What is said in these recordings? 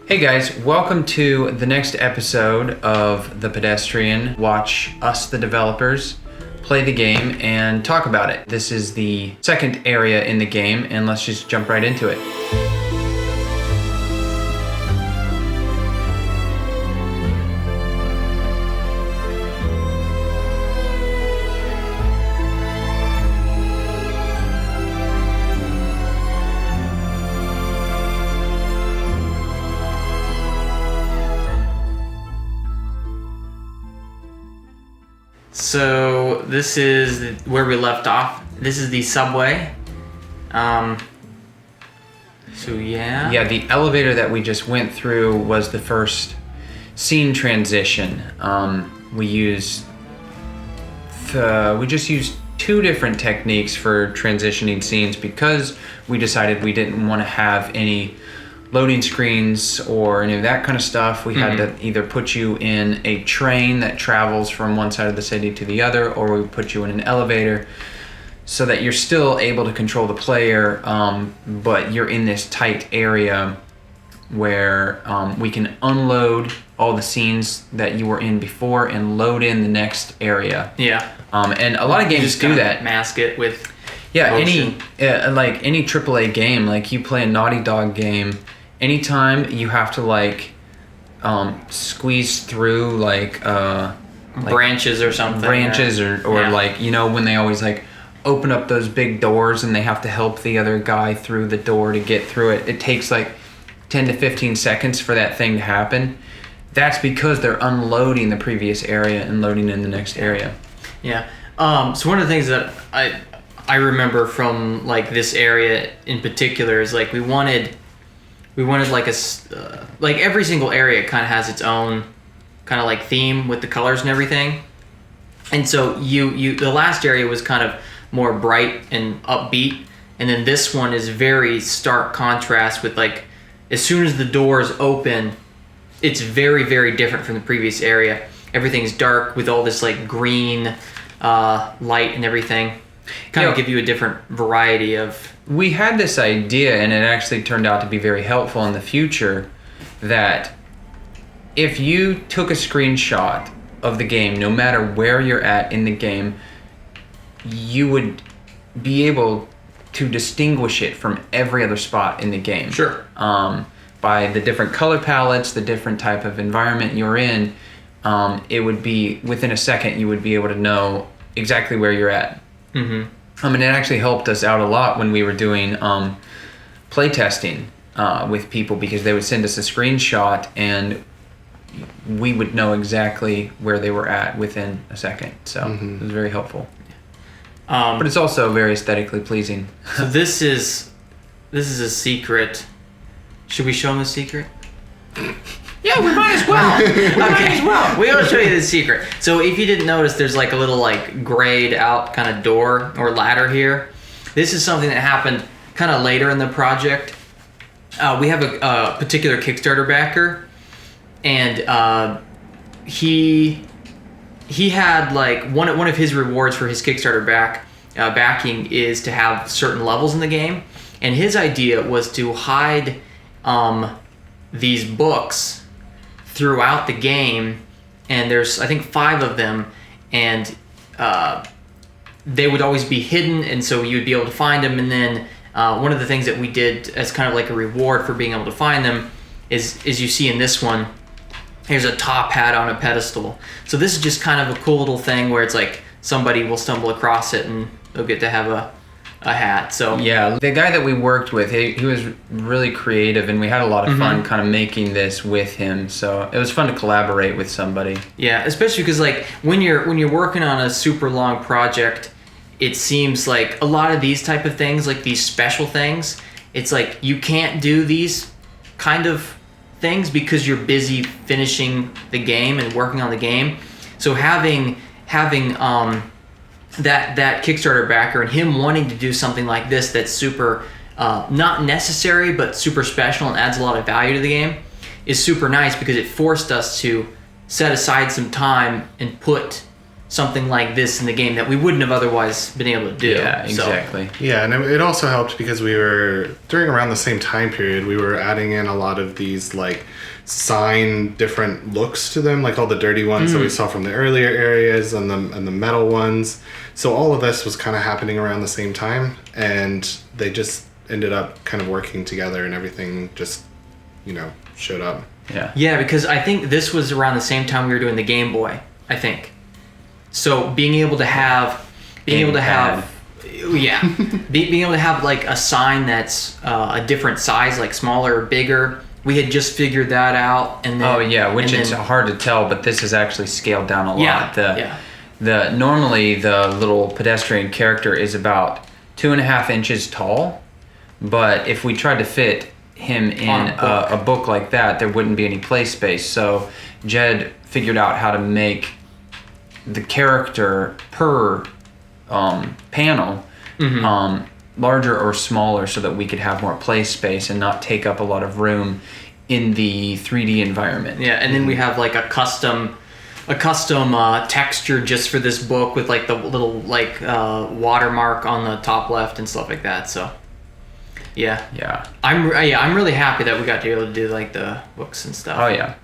Hey guys, welcome to the next episode of The Pedestrian. Watch us, the developers, play the game and talk about it. This is the second area in the game, and let's just jump right into it. So this is where we left off. This is the subway. Yeah, the elevator that we just went through was the first scene transition. We just used two different techniques for transitioning scenes because we decided we didn't want to have any loading screens or any of that kind of stuff. We had to either put you in a train that travels from one side of the city to the other, or we put you in an elevator so that you're still able to control the player, but you're in this tight area where we can unload all the scenes that you were in before and load in the next area. Yeah. And a lot of games do that. Mask it with motion. Any AAA game, like you play a Naughty Dog game, anytime you have to squeeze through branches or something. Branches or when they always open up those big doors and they have to help the other guy through the door to get through it. It takes 10 to 15 seconds for that thing to happen. That's because they're unloading the previous area and loading in the next area. Yeah. So one of the things that I remember from this area in particular is we wanted every single area kind of has its own kind of theme with the colors and everything. And so the last area was kind of more bright and upbeat, and then this one is very stark contrast with as soon as the doors open, it's very, very different from the previous area. Everything's dark with all this green light and everything. Kind of give you a different variety of... We had this idea, and it actually turned out to be very helpful in the future, that if you took a screenshot of the game, no matter where you're at in the game, you would be able to distinguish it from every other spot in the game. Sure. By the different color palettes, the different type of environment you're in, it would be, within a second, you would be able to know exactly where you're at. Mm-hmm. And it actually helped us out a lot when we were doing play testing with people, because they would send us a screenshot and we would know exactly where they were at within a second. So it was very helpful. But it's also very aesthetically pleasing. So this is a secret. Should we show them the secret? Yeah, we might as well. We will show you the secret. So if you didn't notice, there's a little grayed out kind of door or ladder here. This is something that happened kind of later in the project. We have a particular Kickstarter backer, and he had one of his rewards for his Kickstarter backing is to have certain levels in the game, and his idea was to hide these books throughout the game, and there's I think 5 of them, and they would always be hidden, and so you would be able to find them. And then one of the things that we did as kind of a reward for being able to find them is you see in this one, here's a top hat on a pedestal. So this is just kind of a cool little thing where it's somebody will stumble across it and they'll get to have a hat. So yeah, the guy that we worked with, he was really creative, and we had a lot of fun kind of making this with him. So it was fun to collaborate with somebody. Yeah, especially because when you're working on a super long project, it seems like a lot of these type of things, these special things, it's you can't do these kind of things because you're busy finishing the game and working on the game. So having that Kickstarter backer and him wanting to do something like this that's super not necessary but super special and adds a lot of value to the game is super nice, because it forced us to set aside some time and put something like this in the game that we wouldn't have otherwise been able to do. Yeah, exactly. Yeah, and it also helped because we were, during around the same time period, we were adding in a lot of these, like, sign different looks to them, like all the dirty ones that we saw from the earlier areas and the metal ones. So all of this was kind of happening around the same time, and they just ended up kind of working together, and everything just, showed up. Yeah, because I think this was around the same time we were doing the Game Boy, I think. So being able to have being able to have like a sign that's a different size, like smaller or bigger, we had just figured that out. And then, which it's hard to tell, but this is actually scaled down a lot. Normally the little pedestrian character is about 2.5 inches tall, but if we tried to fit him in a book like that, there wouldn't be any play space. So Jed figured out how to make the character per panel larger or smaller so that we could have more play space and not take up a lot of room in the 3D environment. Yeah, and then we have like a custom texture just for this book with like the little like watermark on the top left and stuff like that. So yeah, I'm really happy that we got to be able to do like the books and stuff. Oh yeah,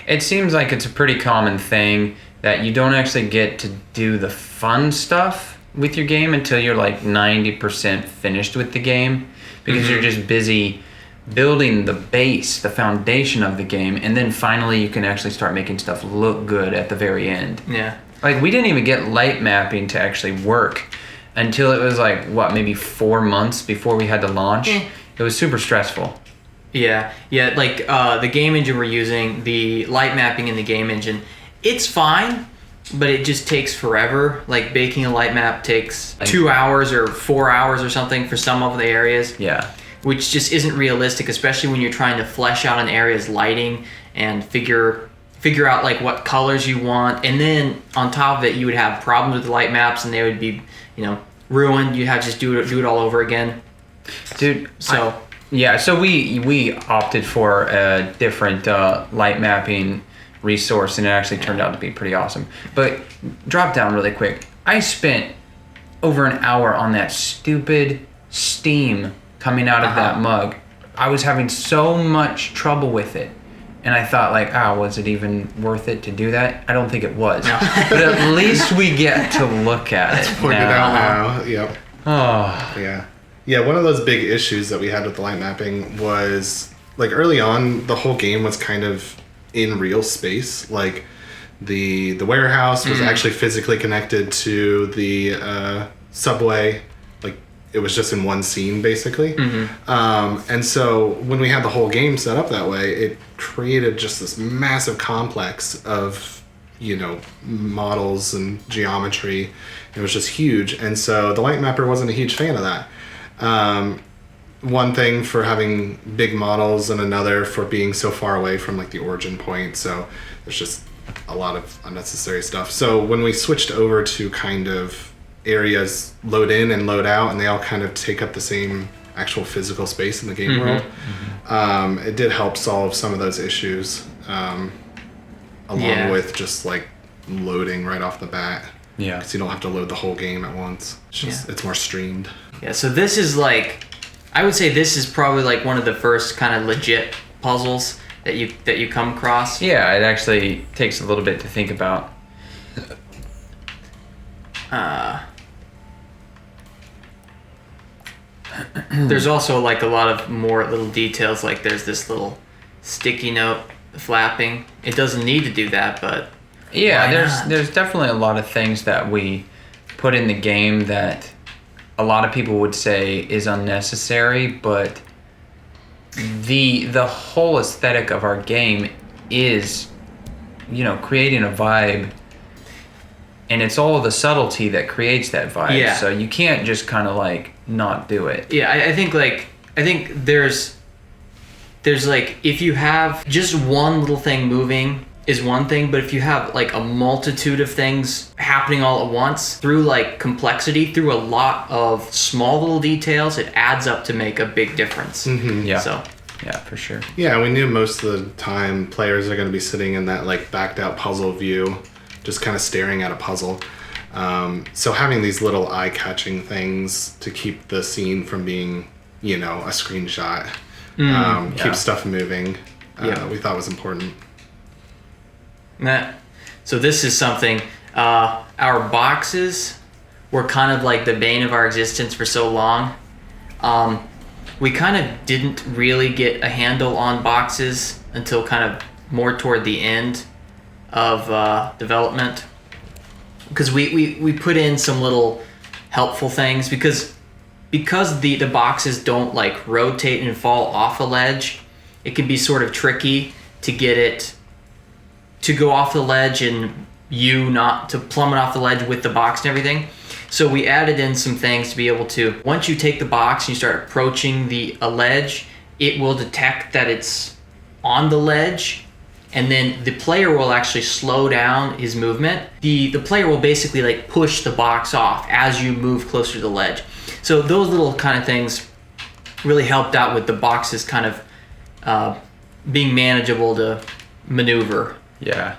it seems like it's a pretty common thing that you don't actually get to do the fun stuff with your game until you're like 90% finished with the game, because you're just busy building the base, the foundation of the game, and then finally you can actually start making stuff look good at the very end. Yeah. Like, we didn't even get light mapping to actually work until it was like, maybe 4 months before we had to launch. It was super stressful. Yeah, like the game engine we're using, the light mapping in the game engine, it's fine, but it just takes forever. Like, baking a light map takes 2 hours or 4 hours or something for some of the areas. Yeah. Which just isn't realistic, especially when you're trying to flesh out an area's lighting and figure out like what colors you want. And then on top of it, you would have problems with the light maps, and they would be, ruined. You'd have to just do it all over again. Dude, so we opted for a different light mapping resource, and it actually turned out to be pretty awesome. But drop down really quick. I spent over an hour on that stupid steam coming out of that mug. I was having so much trouble with it, and I thought, like, was it even worth it to do that? I don't think it was. No. But at least we get to look at it pointed out now. Yep. Oh. Yeah, one of those big issues that we had with the light mapping was, like, early on, the whole game was kind of in real space. Like, the warehouse was actually physically connected to the subway. Like, it was just in one scene, basically. And so when we had the whole game set up that way, it created just this massive complex of, models and geometry. It was just huge. And so the light mapper wasn't a huge fan of that. One thing for having big models, and another for being so far away from like the origin point. So there's just a lot of unnecessary stuff. So when we switched over to kind of areas load in and load out, and they all kind of take up the same actual physical space in the game world, it did help solve some of those issues, along with just like loading right off the bat. Yeah, because you don't have to load the whole game at once. It's just it's more streamed. Yeah, so this is like, I would say this is probably like one of the first kind of legit puzzles that you come across. Yeah, it actually takes a little bit to think about. There's also like a lot of more little details, like there's this little sticky note flapping. It doesn't need to do that, but yeah, there's definitely a lot of things that we put in the game that a lot of people would say is unnecessary, but the whole aesthetic of our game is, creating a vibe, and it's all the subtlety that creates that vibe. Yeah. So you can't just kind of like not do it. Yeah, I think there's like, if you have just one little thing moving is one thing, but if you have like a multitude of things happening all at once through like complexity, through a lot of small little details, it adds up to make a big difference. Yeah. So yeah, for sure. Yeah, we knew most of the time players are going to be sitting in that like backed out puzzle view just kind of staring at a puzzle. So having these little eye-catching things to keep the scene from being, you know, a screenshot, keep stuff moving, we thought was important. So this is something, our boxes were kind of like the bane of our existence for so long. We kind of didn't really get a handle on boxes until kind of more toward the end of development. Because we put in some little helpful things because the boxes don't like rotate and fall off a ledge. It can be sort of tricky to get it to go off the ledge and you not to plummet off the ledge with the box and everything. So we added in some things to be able to, once you take the box and you start approaching a ledge, it will detect that it's on the ledge, and then the player will actually slow down his movement. The player will basically like push the box off as you move closer to the ledge. So those little kind of things really helped out with the boxes kind of being manageable to maneuver. Yeah.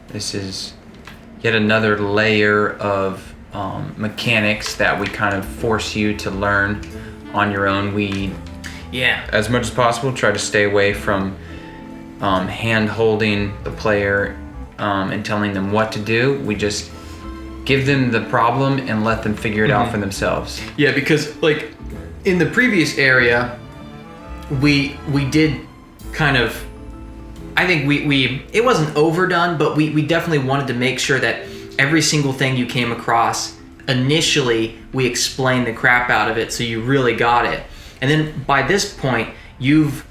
This is yet another layer of mechanics that we kind of force you to learn on your own. We, as much as possible, try to stay away from hand-holding the player and telling them what to do. We just give them the problem and let them figure it out for themselves. Yeah, because like in the previous area, we did kind of, I think it wasn't overdone, but we definitely wanted to make sure that every single thing you came across, initially we explained the crap out of it so you really got it. And then by this point, you've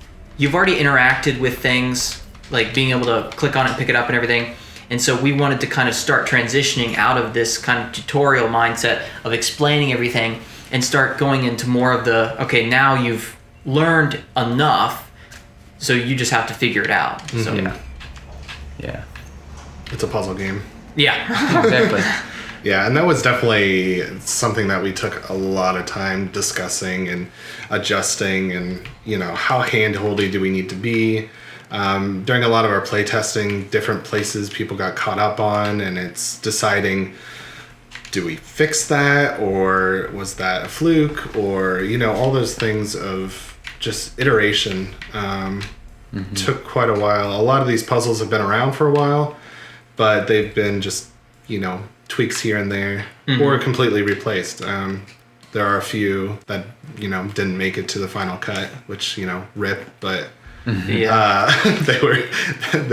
already interacted with things, like being able to click on it and pick it up and everything. And so we wanted to kind of start transitioning out of this kind of tutorial mindset of explaining everything and start going into more of the, okay, now you've learned enough, so you just have to figure it out. So yeah, it's a puzzle game. Yeah, exactly. Yeah, and that was definitely something that we took a lot of time discussing and adjusting, and you know, how hand-holdy do we need to be. During a lot of our playtesting, different places people got caught up on, and it's deciding, do we fix that, or was that a fluke, or you know, all those things of just iteration. Took quite a while. A lot of these puzzles have been around for a while, but they've been just, you know, tweaks here and there, or completely replaced. There are a few that, you know, didn't make it to the final cut, which, you know, rip, but they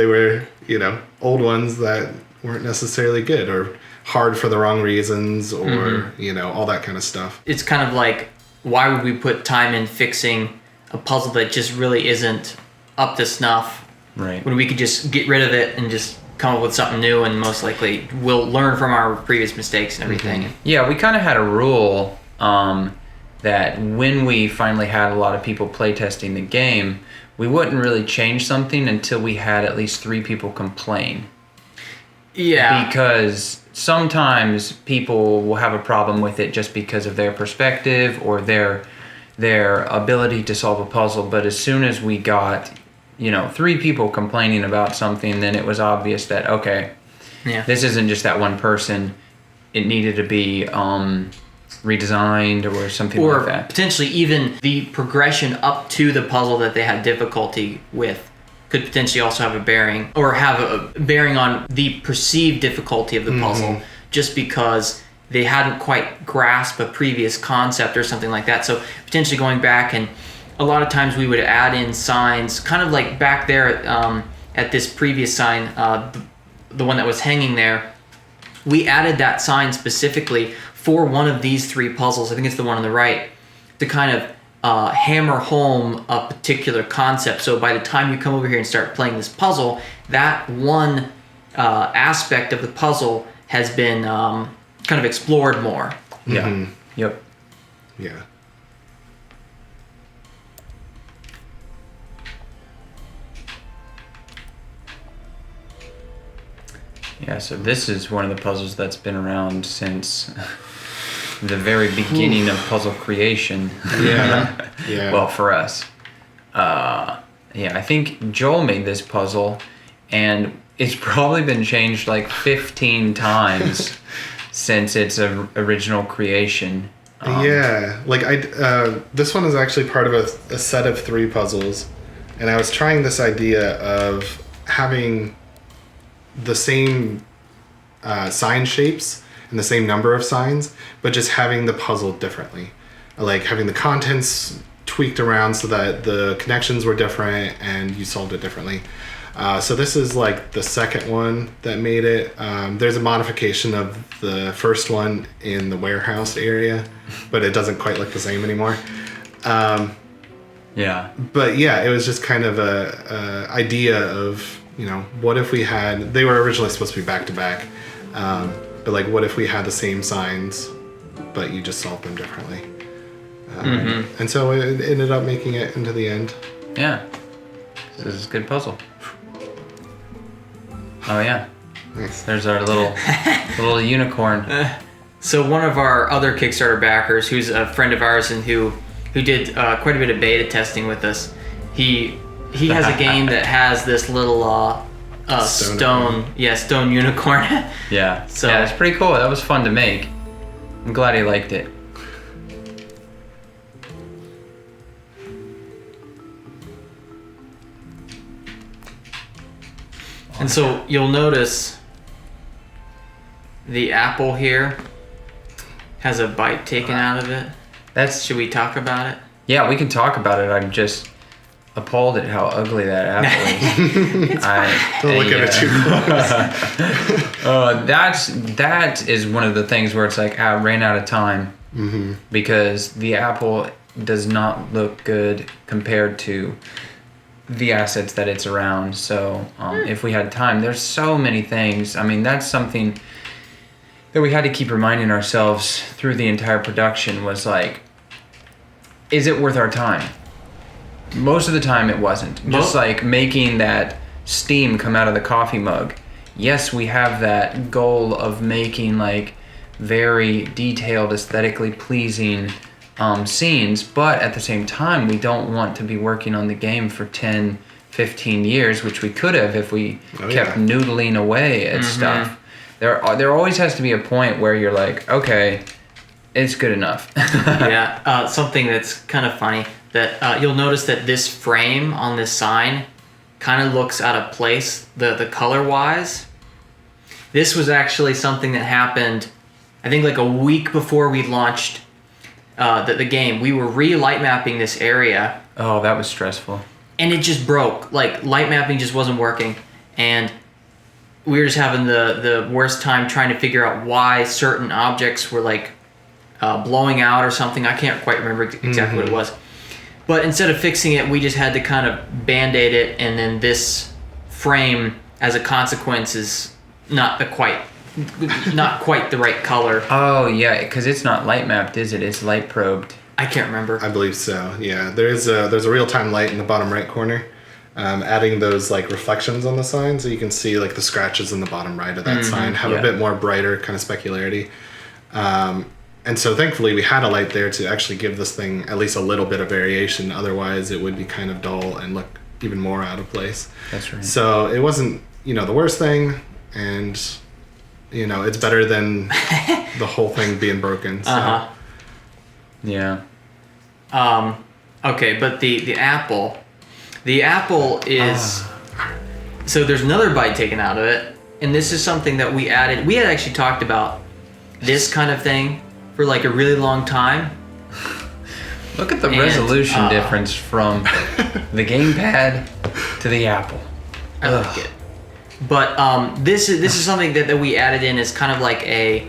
were, you know, old ones that weren't necessarily good, or hard for the wrong reasons, or you know, all that kind of stuff. It's kind of like, why would we put time in fixing a puzzle that just really isn't up to snuff, right? When we could just get rid of it and just come up with something new, and most likely we'll learn from our previous mistakes and everything. Yeah, we kind of had a rule that when we finally had a lot of people playtesting the game, we wouldn't really change something until we had at least 3 people complain. Yeah. Because sometimes people will have a problem with it just because of their perspective or their ability to solve a puzzle. But as soon as we got, you know, 3 people complaining about something, then it was obvious that, okay, this isn't just that one person. It needed to be redesigned or something like that. Or potentially even the progression up to the puzzle that they had difficulty with could potentially also have a bearing, or have a bearing on the perceived difficulty of the puzzle, just because they hadn't quite grasped a previous concept or something like that. So potentially going back, and a lot of times we would add in signs, kind of like back there at this previous sign, the one that was hanging there, we added that sign specifically for one of these 3 puzzles. I think it's the one on the right, to kind of hammer home a particular concept. So by the time you come over here and start playing this puzzle, that one aspect of the puzzle has been kind of explored more. Yeah. Yep. Yeah. Yeah, so this is one of the puzzles that's been around since the very beginning of puzzle creation. Yeah. Yeah. Well, for us. Yeah, I think Joel made this puzzle and it's probably been changed like 15 times since its original creation. Yeah, like this one is actually part of a set of 3 puzzles, and I was trying this idea of having the same sign shapes and the same number of signs, but just having the puzzle differently, like having the contents tweaked around so that the connections were different and you solved it differently. So this is like the second one that made it. There's a modification of the first one in the warehouse area, but it doesn't quite look the same anymore. Yeah. But yeah, it was just kind of a idea of, what if we had, they were originally supposed to be back to back, but like what if we had the same signs, but you just solved them differently. And so it ended up making it into the end. Yeah. This is a good puzzle. Oh yeah. Nice. There's our little unicorn. So one of our other Kickstarter backers, who's a friend of ours and who did quite a bit of beta testing with us, he has a game that has this little stone unicorn. Yeah. So yeah, it's pretty cool. That was fun to make. I'm glad he liked it. And so you'll notice the apple here has a bite taken out of it. Should we talk about it? Yeah, we can talk about it. I'm just appalled at how ugly that apple is. Don't look at it too close. That is one of the things where it's like I ran out of time because the apple does not look good compared to the assets that it's around. So if we had time, there's so many things. I mean, that's something that we had to keep reminding ourselves through the entire production was like, is it worth our time? Most of the time it wasn't. Just like making that steam come out of the coffee mug. Yes, we have that goal of making like very detailed, aesthetically pleasing scenes, but at the same time we don't want to be working on the game for 10, 15 years, which we could have if we kept noodling away at stuff. There always has to be a point where you're like, okay, it's good enough. Yeah, something that's kind of funny that you'll notice that this frame on this sign kind of looks out of place, the color wise. This was actually something that happened, I think like a week before we launched the game. We were light mapping this area. Oh, that was stressful. And it just broke. Like light mapping just wasn't working, and we were just having the worst time trying to figure out why certain objects were like blowing out or something. I can't quite remember exactly what it was. But instead of fixing it, we just had to kind of band-aid it, and then this frame, as a consequence, is not quite the right color. Oh yeah, because it's not light mapped, is it? It's light probed. I can't remember. I believe so. Yeah, there's a real-time light in the bottom right corner, adding those like reflections on the sign, so you can see like the scratches in the bottom right of that sign have a bit more brighter kind of specularity. And so thankfully we had a light there to actually give this thing at least a little bit of variation. Otherwise it would be kind of dull and look even more out of place. That's right. So it wasn't, the worst thing, and it's better than the whole thing being broken. So. Yeah. Okay, but the apple is so there's another bite taken out of it, and this is something that we added. We had actually talked about this kind of thing for like a really long time. Look at the resolution difference from the gamepad to the apple. I like it. But this is something that we added in as kind of like a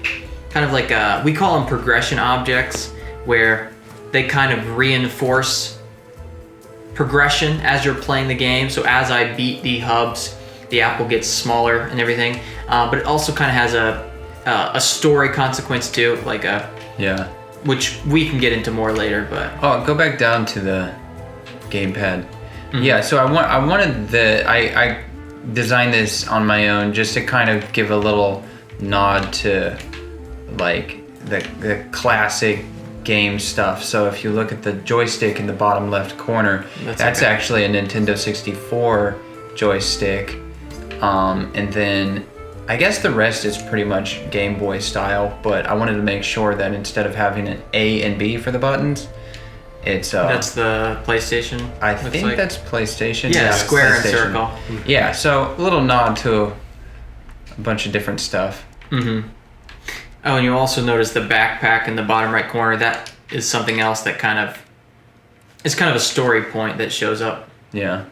we call them progression objects, where they kind of reinforce progression as you're playing the game. So as I beat the hubs, the apple gets smaller and everything. But it also kind of has a story consequence too, like which we can get into more later. But go back down to the gamepad. Yeah, so I designed this on my own just to kind of give a little nod to like the classic game stuff. So if you look at the joystick in the bottom left corner, that's actually a Nintendo 64 joystick. And then I guess the rest is pretty much Game Boy style, but I wanted to make sure that instead of having an A and B for the buttons, it's That's the PlayStation. I think that's PlayStation. Yeah, square and PlayStation. circle. Yeah, so a little nod to a bunch of different stuff. Mm-hmm. Oh, and you also notice the backpack in the bottom right corner. That is something else that it's kind of a story point that shows up. Yeah.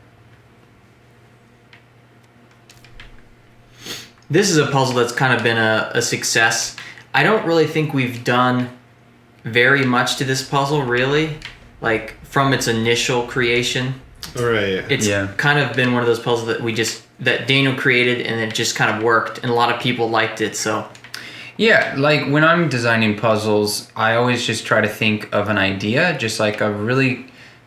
This is a puzzle that's kind of been a success. I don't really think we've done very much to this puzzle, really. Like, from its initial creation. Right. It's kind of been one of those puzzles that Daniel created, and it just kind of worked, and a lot of people liked it, so... Yeah, like when I'm designing puzzles, I always just try to think of an idea, just like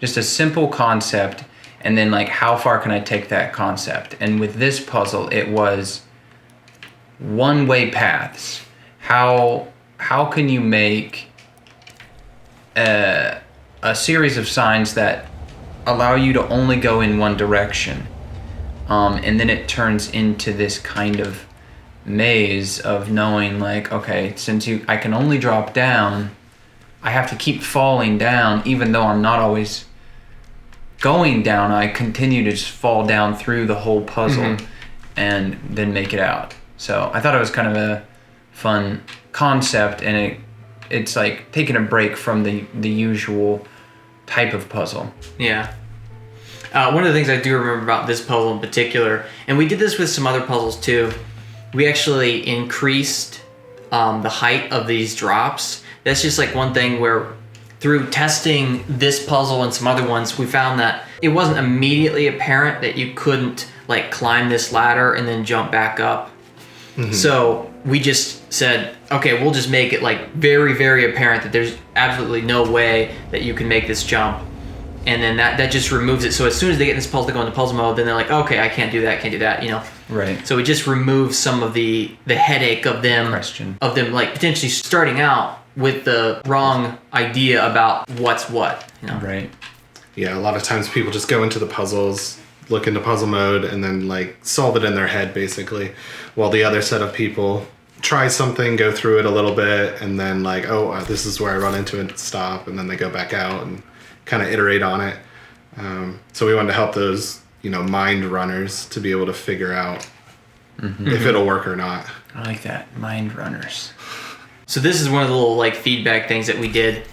just a simple concept, and then like how far can I take that concept? And with this puzzle, it was one-way paths. How can you make a series of signs that allow you to only go in one direction? And then it turns into this kind of maze of knowing like, okay, since I can only drop down, I have to keep falling down, even though I'm not always going down. I continue to just fall down through the whole puzzle and then make it out. So I thought it was kind of a fun concept, and it's like taking a break from the usual type of puzzle. Yeah. One of the things I do remember about this puzzle in particular, and we did this with some other puzzles too, we actually increased the height of these drops. That's just like one thing where through testing this puzzle and some other ones, we found that it wasn't immediately apparent that you couldn't like climb this ladder and then jump back up. Mm-hmm. So we just said, okay, we'll just make it like very, very apparent that there's absolutely no way that you can make this jump. And then that just removes it. So as soon as they get in this puzzle, they go into puzzle mode, then they're like, okay, I can't do that, you know? Right. So it just removes some of the headache of them, like potentially starting out with the wrong idea about what's what, you know? Right. Yeah, a lot of times people just go into the puzzles, look into puzzle mode, and then like solve it in their head basically, while the other set of people try something, go through it a little bit, and then like, oh, this is where I run into it, stop, and then they go back out and kind of iterate on it. So we wanted to help those, mind runners to be able to figure out if it'll work or not. I like that, mind runners. So this is one of the little like feedback things that we did,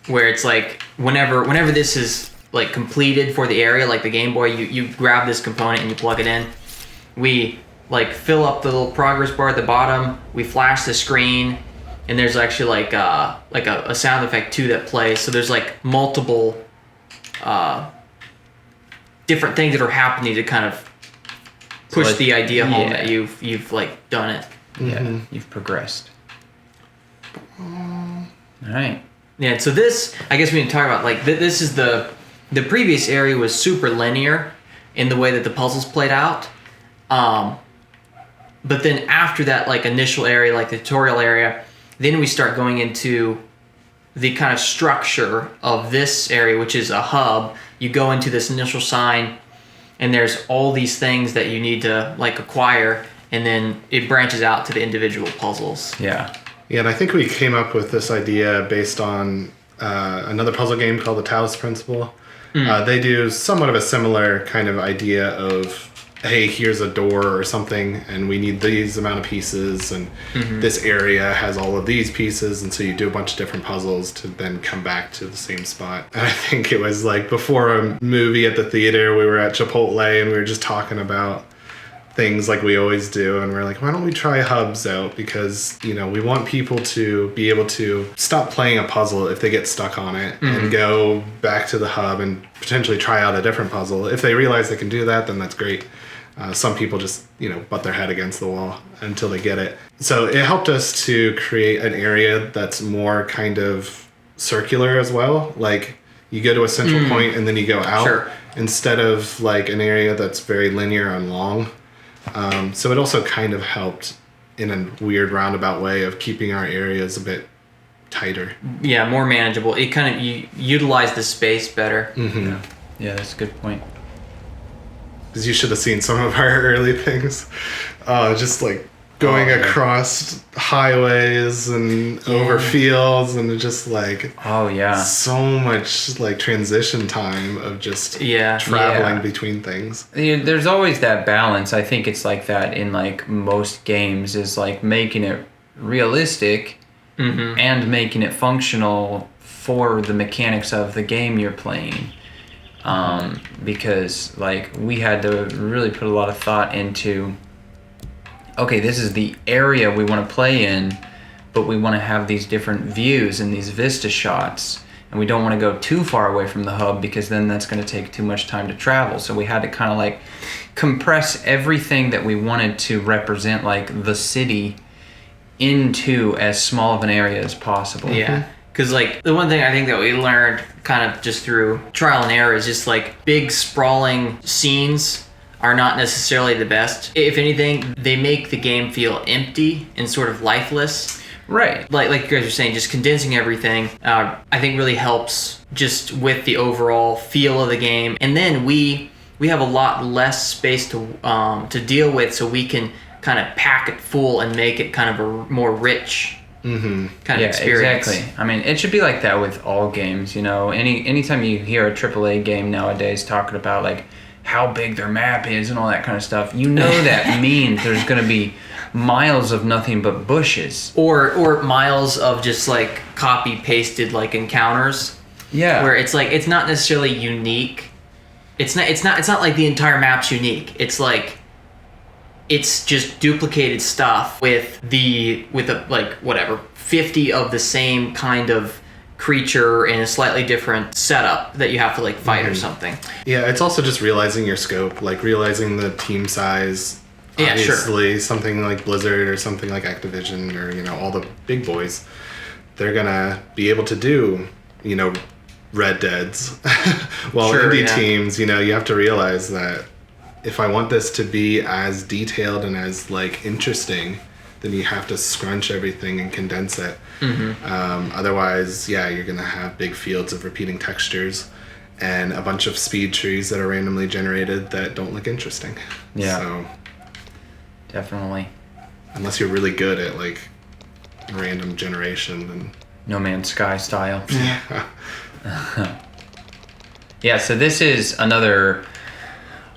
where it's like whenever this is like completed for the area, like the Game Boy, you grab this component and you plug it in. We like fill up the little progress bar at the bottom. We flash the screen. And there's actually like a sound effect too that plays. So there's like multiple different things that are happening to kind of push the idea home that you've like done it. Yeah, you've progressed. All right. Yeah. So this, I guess we can talk about like this is the previous area was super linear in the way that the puzzles played out. But then after that like initial area, like the tutorial area, then we start going into the kind of structure of this area, which is a hub. You go into this initial sign, and there's all these things that you need to like acquire, and then it branches out to the individual puzzles. Yeah. Yeah, and I think we came up with this idea based on another puzzle game called the Talos Principle. They do somewhat of a similar kind of idea of, hey, here's a door or something, and we need these amount of pieces, and this area has all of these pieces, and so you do a bunch of different puzzles to then come back to the same spot. And I think it was like before a movie at the theater, we were at Chipotle, and we were just talking about things like we always do, and we're like, why don't we try hubs out? Because, we want people to be able to stop playing a puzzle if they get stuck on it and go back to the hub and potentially try out a different puzzle. If they realize they can do that, then that's great. Some people just, butt their head against the wall until they get it. So it helped us to create an area that's more kind of circular as well. Like you go to a central point and then you go out instead of like an area that's very linear and long. So it also kind of helped in a weird roundabout way of keeping our areas a bit tighter. Yeah, more manageable. It kind of you utilize the space better. Yeah, that's a good point. because you should have seen some of our early things. Just like going across highways and over fields, and just like so much like transition time of just traveling between things. There's always that balance. I think it's like that in like most games, is like making it realistic and making it functional for the mechanics of the game you're playing. Because like we had to really put a lot of thought into, okay, this is the area we want to play in, but we want to have these different views and these vista shots, and we don't want to go too far away from the hub because then that's going to take too much time to travel. So we had to kind of like compress everything that we wanted to represent like the city into as small of an area as possible. Yeah. Because, like, the one thing I think that we learned kind of just through trial and error is just, like, big, sprawling scenes are not necessarily the best. If anything, they make the game feel empty and sort of lifeless. Right. Like you guys were saying, just condensing everything, I think really helps just with the overall feel of the game. And then we have a lot less space to deal with, so we can kind of pack it full and make it kind of a more rich kind of experience. Exactly. I mean, it should be like that with all games, you know. Anytime you hear a AAA game nowadays talking about like how big their map is and all that kind of stuff, you know that means there's going to be miles of nothing but bushes, or miles of just like copy pasted like encounters. Yeah. Where it's like it's not necessarily unique. It's not like the entire map's unique. It's like it's just duplicated stuff with a like whatever 50 of the same kind of creature in a slightly different setup that you have to like fight or something. Yeah, it's also just realizing your scope, like realizing the team size. Yeah, obviously, something like Blizzard or something like Activision or, you know, all the big boys, they're gonna be able to do, you know, Red Deads. While indie teams, you know, you have to realize that if I want this to be as detailed and as like interesting, then you have to scrunch everything and condense it. Otherwise, you're gonna have big fields of repeating textures and a bunch of speed trees that are randomly generated that don't look interesting. Yeah. So definitely. Unless you're really good at like random generation, then No Man's Sky style. Yeah. Yeah, so this is another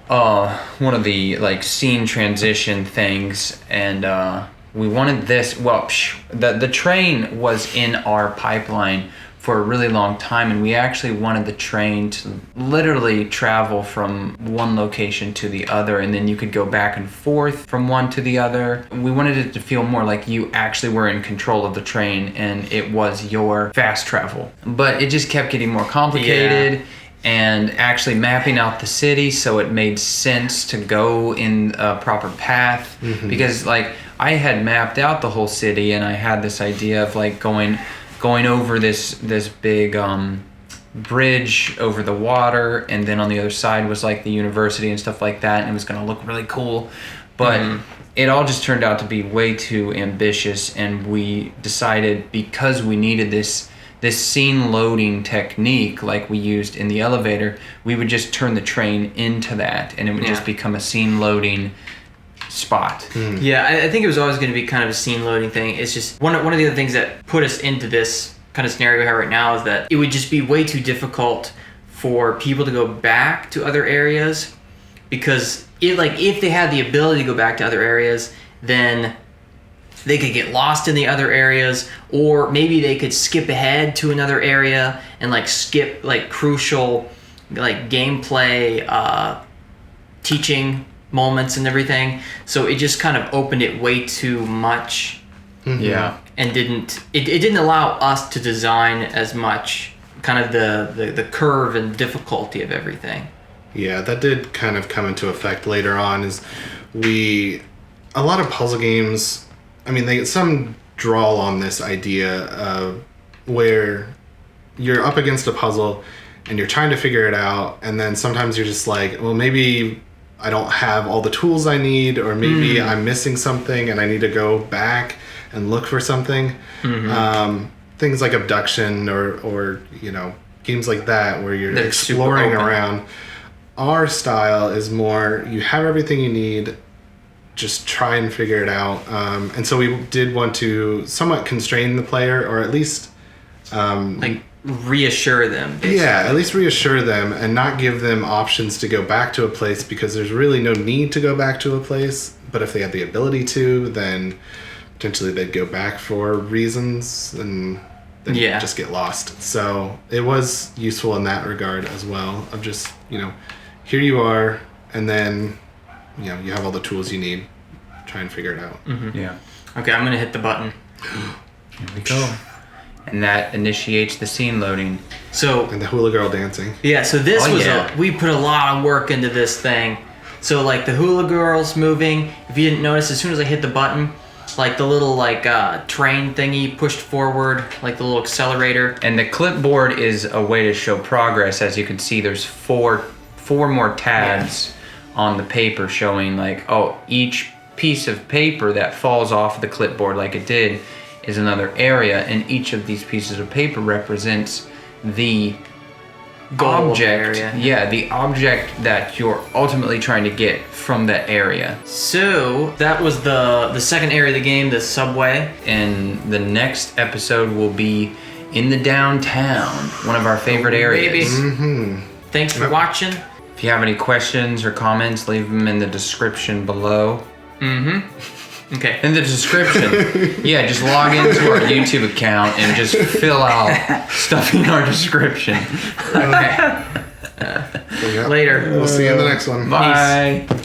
one of the like scene transition things, and we wanted this. Well, the train was in our pipeline for a really long time, and we actually wanted the train to literally travel from one location to the other, and then you could go back and forth from one to the other. We wanted it to feel more like you actually were in control of the train and it was your fast travel. But it just kept getting more complicated. And actually mapping out the city so it made sense to go in a proper path. Because like I had mapped out the whole city, and I had this idea of like going over this big bridge over the water, and then on the other side was like the university and stuff like that, and it was going to look really cool. But it all just turned out to be way too ambitious, and we decided, because we needed this scene loading technique like we used in the elevator, we would just turn the train into that, and it would just become a scene loading spot. Yeah, I think it was always going to be kind of a scene loading thing. It's just one of the other things that put us into this kind of scenario we have right now is that it would just be way too difficult for people to go back to other areas, because if they had the ability to go back to other areas, then they could get lost in the other areas, or maybe they could skip ahead to another area and like skip like crucial like gameplay teaching moments and everything. So it just kind of opened it way too much. Yeah. And it didn't allow us to design as much kind of the curve and difficulty of everything. Yeah, that did kind of come into effect later on. A lot of puzzle games, I mean, some draw on this idea of where you're up against a puzzle and you're trying to figure it out, and then sometimes you're just like, well, maybe I don't have all the tools I need, or maybe I'm missing something and I need to go back and look for something. Things like Abduction or you know, games like that where you're exploring around our style is more, you have everything you need, just try and figure it out. And so we did want to somewhat constrain the player, or at least like reassure them. Basically. Yeah, at least reassure them and not give them options to go back to a place, because there's really no need to go back to a place. But if they have the ability to, then potentially they'd go back for reasons and then just get lost. So it was useful in that regard as well, of just, here you are, and then, you have all the tools you need. Try and figure it out. Mm-hmm. Yeah. Okay, I'm going to hit the button. Here we go. And that initiates the scene loading. And the hula girl dancing. Yeah, so this we put a lot of work into this thing. So like the hula girl's moving. If you didn't notice, as soon as I hit the button, like the little train thingy pushed forward, like the little accelerator. And the clipboard is a way to show progress. As you can see, there's four more tabs on the paper showing each piece of paper that falls off the clipboard like it did is another area, and each of these pieces of paper represents the object. The object that you're ultimately trying to get from that area. So that was the second area of the game, the subway. And the next episode will be in the downtown, one of our favorite areas. Mm-hmm. Thanks for watching. If you have any questions or comments, leave them in the description below. Okay. In the description. Just log into our YouTube account and just fill out stuff in our description. Okay. Later. Later. We'll see you in the next one. Bye. Peace.